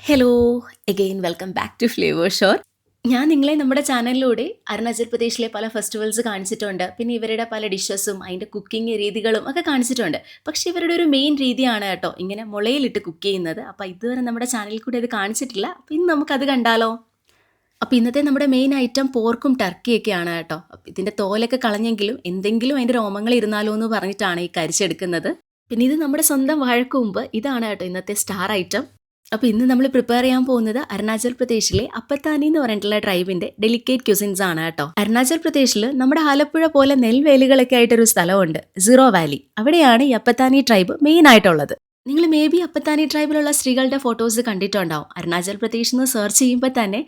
Hello again welcome back to Flavour Shore. ഞാൻ നിങ്ങളെ നമ്മുടെ ചാനലിലൂടെ അരുണാചൽ പ്രദേശിലെ പല ഫെസ്റ്റിവൽസ് കാണിച്ചിട്ടുണ്ട്. പിന്നെ ഇവരുടെ പല ഡിഷസും അതിൻ്റെ കുക്കിംഗ് രീതികളും ഒക്കെ കാണിച്ചിട്ടുണ്ട്. പക്ഷേ ഇവരുടെ ഒരു മെയിൻ രീതിയാണ് കേട്ടോ ഇങ്ങനെ മുളയിലിട്ട് കുക്ക് ചെയ്യുന്നത്. അപ്പോൾ ഇതുവരെ നമ്മുടെ ചാനലിൽ കൂടെ അത് കാണിച്ചിട്ടില്ല. അപ്പോൾ ഇന്ന് നമുക്കത് കണ്ടാലോ? അപ്പോൾ ഇന്നത്തെ നമ്മുടെ മെയിൻ ഐറ്റം പോർക്കും ടർക്കിയൊക്കെയാണ് കേട്ടോ. അപ്പോൾ ഇതിൻ്റെ തോലൊക്കെ കളഞ്ഞെങ്കിലും എന്തെങ്കിലും അതിൻ്റെ രോമങ്ങൾ ഇരുന്നാലോ എന്ന് പറഞ്ഞിട്ടാണ് ഈ കരിച്ചെടുക്കുന്നത്. പിന്നെ ഇത് നമ്മുടെ സ്വന്തം വാഴക്കൂമ്പ്. ഇതാണ് കേട്ടോ ഇന്നത്തെ സ്റ്റാർ ഐറ്റം. അപ്പോൾ ഇന്ന് നമ്മൾ പ്രിപ്പയർ ചെയ്യാൻ പോകുന്നത് അരുണാചൽ പ്രദേശിലെ അപ്പത്താനി എന്ന് പറഞ്ഞിട്ടുള്ള ട്രൈബിന്റെ ഡെലിക്കേറ്റ് ക്യൂസിൻസ് ആണ് കേട്ടോ. അരുണാചൽ പ്രദേശിൽ നമ്മുടെ ആലപ്പുഴ പോലെ നെൽവേലികളൊക്കെ ആയിട്ടൊരു സ്ഥലമുണ്ട്, സീറോ വാലി. അവിടെയാണ് ഈ അപ്പത്താനി ട്രൈബ് മെയിൻ ആയിട്ടുള്ളത്. നിങ്ങൾ മേ ബി അപ്പത്താനി ട്രൈബിലുള്ള സ്ത്രീകളുടെ ഫോട്ടോസ് കണ്ടിട്ടുണ്ടാവും. അരുണാചൽ പ്രദേശിൽ നിന്ന് സെർച്ച് ചെയ്യുമ്പോൾ തന്നെ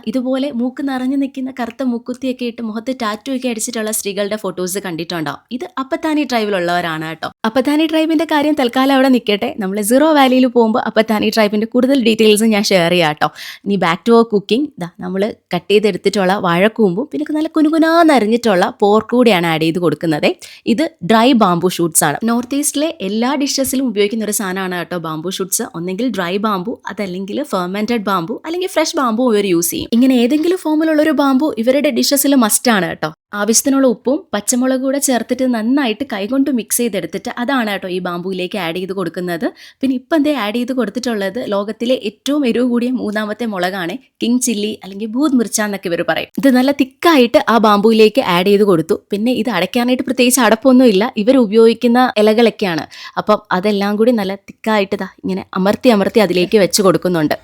ഇതുപോലെ മൂക്ക് നിറഞ്ഞു നിൽക്കുന്ന കറുത്ത മൂക്കുത്തിയൊക്കെ ഇട്ട് മുഖത്ത് ടാറ്റു ഒക്കെ അടിച്ചിട്ടുള്ള സ്ത്രീകളുടെ ഫോട്ടോസ് കണ്ടിട്ടുണ്ടാവും. ഇത് അപ്പത്താനി ട്രൈബിലുള്ളവരാണ് കേട്ടോ. അപ്പത്താനി ട്രൈബിന്റെ കാര്യം തൽക്കാലം അവിടെ നിൽക്കട്ടെ. നമ്മൾ സീറോ വാലിയിൽ പോകുമ്പോൾ അപ്പത്താനി ട്രൈബിന്റെ കൂടുതൽ ഡീറ്റെയിൽസ് ഞാൻ ഷെയർ ചെയ്യാം കേട്ടോ. ഇനി ബാക്ക് ടു കുക്കിംഗ്. നമ്മൾ കട്ട് ചെയ്തെടുത്തിട്ടുള്ള വാഴക്കൂമ്പും പിന്നെ നല്ല കുനുകുനാന്നരിഞ്ഞിട്ടുള്ള പോർക്ക് കൂടിയാണ് ആഡ് ചെയ്ത് കൊടുക്കുന്നത്. ഇത് ഡ്രൈ ബാംബു ഷൂട്ട്സ് ആണ്. നോർത്ത് ഈസ്റ്റിലെ എല്ലാ ഡിഷസിലും ഉപയോഗിക്കുന്ന ഒരു സാധനമാണ് കേട്ടോ ബാംബു ഷൂട്ട്സ്. ഒന്നെങ്കിൽ ഡ്രൈ ബാംബു, അതല്ലെങ്കിൽ ഫെർമെന്റഡ് ബാംബു, അല്ലെങ്കിൽ ഫ്രഷ് ബാംബു ഇവർ യൂസ് ചെയ്യും. ഇങ്ങനെ ഏതെങ്കിലും ഫോമിലുള്ള ഒരു ബാംബു ഇവരുടെ ഡിഷസിൽ മസ്റ്റ് ആണ് കേട്ടോ. ആവശ്യത്തിനുള്ള ഉപ്പും പച്ചമുളകും കൂടെ ചേർത്തിട്ട് നന്നായിട്ട് കൈകൊണ്ട് മിക്സ് ചെയ്തെടുത്തിട്ട് അതാണ് കേട്ടോ ഈ ബാംബുവിലേക്ക് ആഡ് ചെയ്ത് കൊടുക്കുന്നത്. പിന്നെ ഇപ്പം എന്തേ ആഡ് ചെയ്ത് കൊടുത്തിട്ടുള്ളത് ലോകത്തിലെ ഏറ്റവും എരിവ് കൂടിയ മൂന്നാമത്തെ മുളകാണ് കിങ് ചില്ലി, അല്ലെങ്കിൽ ഭൂത് മിർച്ച എന്നൊക്കെ ഇവർ പറയും. ഇത് നല്ല തിക്കായിട്ട് ആ ബാംബുവിലേക്ക് ആഡ് ചെയ്ത് കൊടുത്തു. പിന്നെ ഇത് അടയ്ക്കാനായിട്ട് പ്രത്യേകിച്ച് അടപ്പൊന്നും ഇല്ല, ഇവർ ഉപയോഗിക്കുന്ന ഇലകളൊക്കെയാണ്. അപ്പം അതെല്ലാം കൂടി നല്ല തിക്കായിട്ട് ഇങ്ങനെ അമർത്തി അമർത്തി അതിലേക്ക് വെച്ച് കൊടുക്കുന്നുണ്ട്.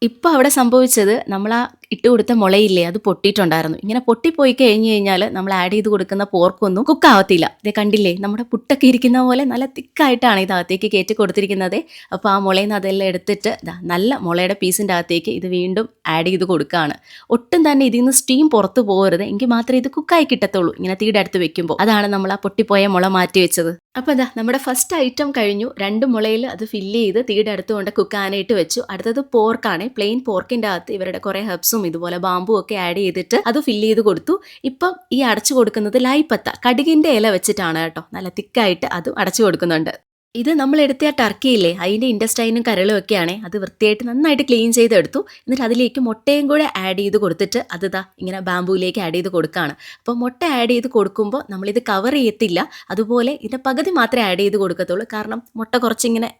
ഇപ്പം അവിടെ സംഭവിച്ചത് നമ്മൾ ആ ഇട്ട് കൊടുത്ത മുളയില്ലേ, അത് പൊട്ടിയിട്ടുണ്ടായിരുന്നു. ഇങ്ങനെ പൊട്ടിപ്പോയി കഴിഞ്ഞ് കഴിഞ്ഞാൽ നമ്മൾ ആഡ് ചെയ്ത് കൊടുക്കുന്ന പോർക്കൊന്നും കുക്കാവത്തില്ല. ഇത് കണ്ടില്ലേ, നമ്മുടെ പുട്ടൊക്കെ ഇരിക്കുന്ന പോലെ നല്ല തിക്കായിട്ടാണ് ഇതിനകത്തേക്ക് കയറ്റി കൊടുത്തിരിക്കുന്നത്. അപ്പോൾ ആ മുളയിൽ നിന്ന് അതെല്ലാം എടുത്തിട്ട് നല്ല മുളയുടെ പീസിൻ്റെ അകത്തേക്ക് ഇത് വീണ്ടും ആഡ് ചെയ്ത് കൊടുക്കുകയാണ്. ഒട്ടും തന്നെ ഇതിൽ നിന്ന് സ്റ്റീം പുറത്ത് പോകരുത്, എങ്കിൽ മാത്രമേ ഇത് കുക്കായി കിട്ടത്തുള്ളൂ. ഇങ്ങനെ തീയുടെ അടുത്ത് വെക്കുമ്പോൾ അതാണ് നമ്മൾ ആ പൊട്ടിപ്പോയ മുള മാറ്റി വെച്ചത്. അപ്പോൾ നമ്മുടെ ഫസ്റ്റ് ഐറ്റം കഴിഞ്ഞു. 2 മുളയിൽ അത് ഫില്ല് ചെയ്ത് തീയുടെ അടുത്ത് കൊണ്ട് കുക്കാനായിട്ട് വെച്ചു. അടുത്തത് പോർക്കാണ്. പ്ലെയിൻ പോർക്കിൻ്റെ അകത്ത് ഇവരുടെ കുറേ ഹെർബ്സും ഇതുപോലെ ബാമ്പു ഒക്കെ ആഡ് ചെയ്തിട്ട് അത് ഫില്ല് ചെയ്ത് കൊടുത്തു. ഇപ്പം ഈ അടച്ചു കൊടുക്കുന്നത് ലൈപ്പത്ത, കടുകിൻ്റെ ഇല വെച്ചിട്ടാണ് കേട്ടോ. നല്ല തിക്കായിട്ട് അതും അടച്ചു കൊടുക്കുന്നുണ്ട്. ഇത് നമ്മൾ എടുത്ത ടർക്കിയില്ലേ, അതിൻ്റെ ഇൻറ്റസ്റ്റൈനും കരളും ഒക്കെയാണ്. അത് വൃത്തിയായിട്ട് നന്നായിട്ട് ക്ലീൻ ചെയ്തെടുത്തു. എന്നിട്ട് അതിലേക്ക് മുട്ടയും കൂടെ ആഡ് ചെയ്ത് കൊടുത്തിട്ട് അത് ഇങ്ങനെ ബാംബുവിലേക്ക് ആഡ് ചെയ്ത് കൊടുക്കുകയാണ്. അപ്പോൾ മുട്ട ആഡ് ചെയ്ത് കൊടുക്കുമ്പോൾ നമ്മളിത് കവർ ചെയ്യത്തില്ല, അതുപോലെ ഇതിൻ്റെ പകുതി മാത്രമേ ആഡ് ചെയ്ത് കൊടുക്കത്തുള്ളൂ. കാരണം മുട്ട കുറച്ചിങ്ങനെ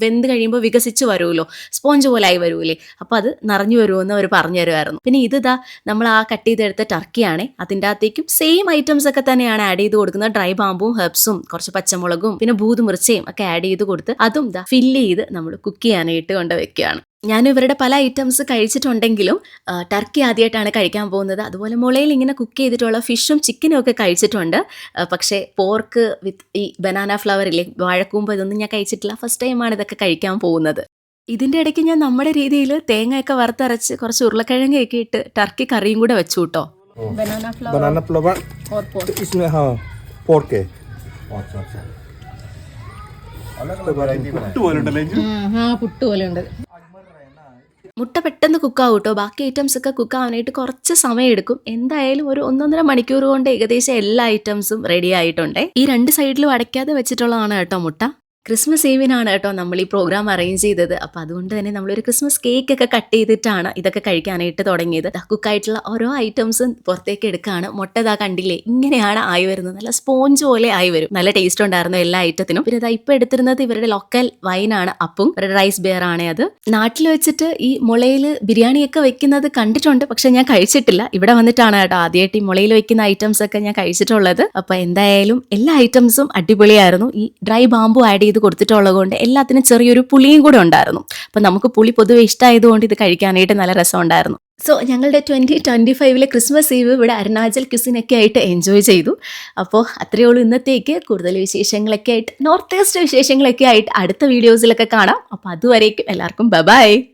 വെന്ത് കഴിയുമ്പോൾ വികസിച്ച് വരുമല്ലോ, സ്പോഞ്ച് പോലെ ആയി വരുമല്ലേ, അപ്പോൾ അത് നിറഞ്ഞു വരുമെന്ന് അവർ പറഞ്ഞു തരുമായിരുന്നു. പിന്നെ ഇത് നമ്മൾ ആ കട്ട് ചെയ്തെടുത്ത ടർക്കിയാണ്. അതിൻ്റെ അകത്തേക്കും സെയിം ഐറ്റംസ് ഒക്കെ തന്നെയാണ് ആഡ് ചെയ്ത് കൊടുക്കുന്നത്. ഡ്രൈ ബാമ്പും ഹെർബ്സും കുറച്ച് പച്ചമുളകും പിന്നെ ഭൂത് മിർച്ചയും ഒക്കെ ആഡ് ചെയ്ത് കൊടുത്ത് അതും ഫില്ല് ചെയ്ത് നമ്മൾ കുക്ക് ചെയ്യാനായിട്ട് കൊണ്ട് വെക്കുകയാണ്. ഞാൻ ഇവരുടെ പല ഐറ്റംസ് കഴിച്ചിട്ടുണ്ടെങ്കിലും ടർക്കി ആദ്യമായിട്ടാണ് കഴിക്കാൻ പോകുന്നത്. അതുപോലെ മുളയിൽ ഇങ്ങനെ കുക്ക് ചെയ്തിട്ടുള്ള ഫിഷും ചിക്കനും ഒക്കെ കഴിച്ചിട്ടുണ്ട്. പക്ഷേ പോർക്ക് വിത്ത് ഈ ബനാന ഫ്ലവർ ഇല്ലേ, വാഴക്കൂമ്പ്, ഇതൊന്നും ഞാൻ കഴിച്ചിട്ടില്ല. ഫസ്റ്റ് ടൈമാണ് ഇതൊക്കെ കഴിക്കാൻ പോകുന്നത്. ഇതിൻ്റെ ഇടയ്ക്ക് ഞാൻ നമ്മുടെ രീതിയിൽ തേങ്ങയൊക്കെ വറുത്തരച്ച് കുറച്ച് ഉരുളക്കിഴങ്ങയൊക്കെ ഇട്ട് ടർക്കി കറിയും കൂടെ വെച്ചു കേട്ടോ. बनाना फ्लावर इसमें हाँ पोर्क है പുട്ട് പോലെ ഉണ്ട്. മുട്ട പെട്ടെന്ന് കുക്കാവും കേട്ടോ. ബാക്കി ഐറ്റംസ് ഒക്കെ കുക്കാവാനായിട്ട് കുറച്ച് സമയം എടുക്കും. എന്തായാലും ഒരു 1.5 മണിക്കൂർ കൊണ്ട് ഏകദേശം എല്ലാ ഐറ്റംസും റെഡി ആയിട്ടുണ്ട്. ഈ 2 സൈഡിലും അടയ്ക്കാതെ വെച്ചിട്ടുള്ളതാണ് കേട്ടോ മുട്ട. ക്രിസ്മസ് ഈവിനാണ് കേട്ടോ നമ്മൾ ഈ പ്രോഗ്രാം അറേഞ്ച് ചെയ്തത്. അപ്പോൾ അതുകൊണ്ട് തന്നെ നമ്മളൊരു ക്രിസ്മസ് കേക്ക് ഒക്കെ കട്ട് ചെയ്തിട്ടാണ് ഇതൊക്കെ കഴിക്കാനായിട്ട് തുടങ്ങിയത്. കുക്കായിട്ടുള്ള ഓരോ ഐറ്റംസും പുറത്തേക്ക് എടുക്കുകയാണ്. മുട്ട കണ്ടില്ലേ, ഇങ്ങനെയാണ് ആയി വരുന്നത്. നല്ല സ്പോഞ്ച് പോലെ ആയി വരും. നല്ല ടേസ്റ്റ് ഉണ്ടായിരുന്നു എല്ലാ ഐറ്റത്തിനും. പിന്നെ ഇപ്പോൾ എടുത്തിരുന്നത് ഇവരുടെ ലോക്കൽ വൈനാണ്, അപ്പും ഇവരുടെ റൈസ് ബെയർ ആണ്. അത് നാട്ടിൽ വെച്ചിട്ട് ഈ മുളയിൽ ബിരിയാണിയൊക്കെ വെക്കുന്നത് കണ്ടിട്ടുണ്ട്, പക്ഷെ ഞാൻ കഴിച്ചിട്ടില്ല. ഇവിടെ വന്നിട്ടാണ് കേട്ടോ ആദ്യമായിട്ട് ഈ മുളയിൽ വെക്കുന്ന ഐറ്റംസ് ഒക്കെ ഞാൻ കഴിച്ചിട്ടുള്ളത്. അപ്പോൾ എന്തായാലും എല്ലാ ഐറ്റംസും അടിപൊളിയായിരുന്നു. ഈ ഡ്രൈ ബാമ്പു ആഡ് ചെയ്ത് കൊടുത്തിട്ടുള്ളത് കൊണ്ട് എല്ലാത്തിനും ചെറിയൊരു പുളിയും കൂടെ ഉണ്ടായിരുന്നു. അപ്പം നമുക്ക് പുളി പൊതുവെ ഇഷ്ടമായതുകൊണ്ട് ഇത് കഴിക്കാനായിട്ട് നല്ല രസമുണ്ടായിരുന്നു. സോ ഞങ്ങളുടെ 2025 ക്രിസ്മസ് ഈവ് ഇവിടെ അരുണാചൽ ക്യുസിനൊക്കെ ആയിട്ട് എൻജോയ് ചെയ്തു. അപ്പോൾ അത്രയേ ഉള്ളൂ ഇന്നത്തേക്ക്. കൂടുതൽ വിശേഷങ്ങളൊക്കെ ആയിട്ട്, നോർത്ത് ഈസ്റ്റ് വിശേഷങ്ങളൊക്കെ ആയിട്ട് അടുത്ത വീഡിയോസിലൊക്കെ കാണാം. അപ്പോൾ അതുവരേക്കും എല്ലാവർക്കും ബൈ.